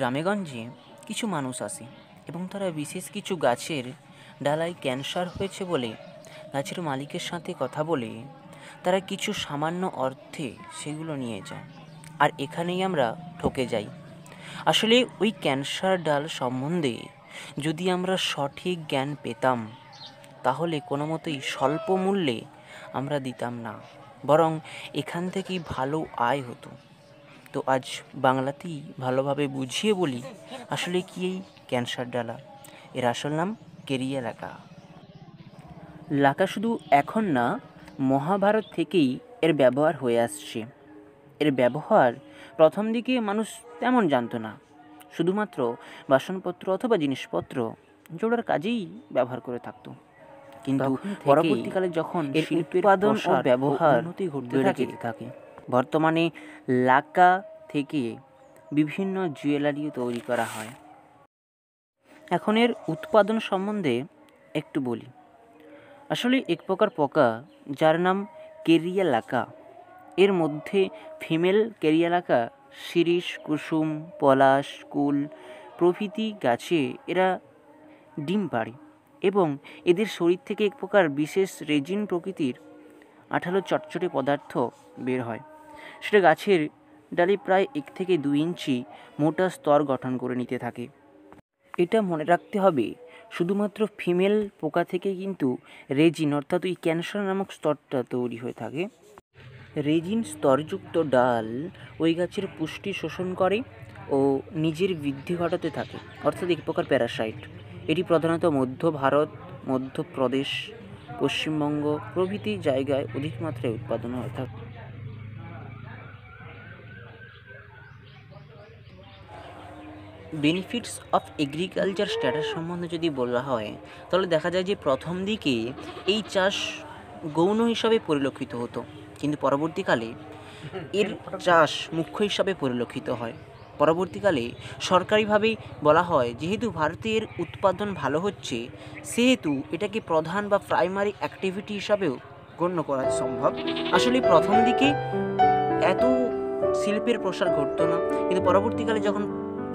গ্রামেগঞ্জে কিছু মানুষ আসে এবং তারা বিশেষ কিছু গাছের ডালায় ক্যান্সার হয়েছে বলে গাছের মালিকের সাথে কথা বলে তারা কিছু সামান্য অর্থে সেগুলো নিয়ে যায়, আর এখানেই আমরা ঠকে যাই। আসলে ওই ক্যান্সার ডাল সম্বন্ধে যদি আমরা সঠিক জ্ঞান পেতাম তাহলে কোনো মতেই স্বল্প মূল্যে আমরা দিতাম না, বরং এখান থেকেই ভালো আয় হতো। তো আজ বাংলাতেই ভালোভাবে বুঝিয়ে বলি আসলে কি এই ক্যান্সার ডালা। এর আসল নাম কেরিয়া লাকা। লাকা শুধু এখন না, মহাভারত থেকেই এর ব্যবহার হয়ে আসছে। এর ব্যবহার প্রথম দিকে মানুষ তেমন জানতো না, শুধুমাত্র বাসনপত্র অথবা জিনিসপত্র জোড়ার কাজেই ব্যবহার করে থাকতো। কিন্তু পরবর্তীকালে যখন এর উৎপাদন ও ব্যবহার উন্নতি ঘটতে থাকে, বর্তমানে লাকা থেকে বিভিন্ন জুয়েলারিও তৈরি করা হয়। এখন এর উৎপাদন সম্বন্ধে একটু বলি। আসলে এক প্রকার পোকা যার নাম কেরিয়া লাকা, এর মধ্যে ফিমেল কেরিয়া লাকা শিরীষ, কুসুম, পলাশ, কুল প্রভৃতি গাছে এরা ডিম পাড়ে এবং এদের শরীর থেকে এক প্রকার বিশেষ রেজিন প্রকৃতির আঠালো চটচটে পদার্থ বের হয়। সেটা গাছের ডালে প্রায় 1 থেকে 2 ইঞ্চি মোটা স্তর গঠন করে নিতে থাকে। এটা মনে রাখতে হবে, শুধুমাত্র ফিমেল পোকা থেকে কিন্তু রেজিন অর্থাৎ ওই ক্যান্সার নামক স্তরটা তৈরি হয়ে থাকে। রেজিন স্তরযুক্ত ডাল ওই গাছের পুষ্টি শোষণ করে ও নিজের বৃদ্ধি ঘটাতে থাকে, অর্থাৎ এক প্রকার প্যারাসাইট। এটি প্রধানত মধ্য ভারত, মধ্যপ্রদেশ, পশ্চিমবঙ্গ প্রভৃতি জায়গায় অধিক মাত্রায় উৎপাদন হয়ে থাকে। বেনিফিটস অফ এগ্রিকালচার স্ট্যাটাস সম্বন্ধে যদি বলা হয় তাহলে দেখা যায় যে প্রথম দিকে এই চাষ গৌণ হিসাবে পরিলক্ষিত হতো, কিন্তু পরবর্তীকালে এর চাষ মুখ্য হিসাবে পরিলক্ষিত হয়। পরবর্তীকালে সরকারিভাবেই বলা হয় যেহেতু ভারতের উৎপাদন ভালো হচ্ছে সেহেতু এটাকে প্রধান বা প্রাইমারি অ্যাক্টিভিটি হিসাবেও গণ্য করা সম্ভব। আসলে প্রথম দিকে এত শিল্পের প্রসার ঘটতো না, কিন্তু পরবর্তীকালে যখন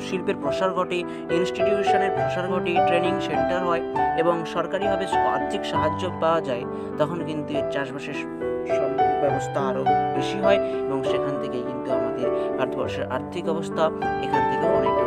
শিল্পের প্রসার ঘটে, ইনস্টিটিউশনের প্রসার ঘটে, ট্রেনিং সেন্টার হয় এবং সরকারিভাবে আর্থিক সাহায্য পাওয়া যায়, তখন কিন্তু এর চাষবাসের ব্যবস্থা আরও বেশি হয় এবং সেখান থেকেই কিন্তু আমাদের ভারতবর্ষের আর্থিক অবস্থা এখান থেকেও অনেকটা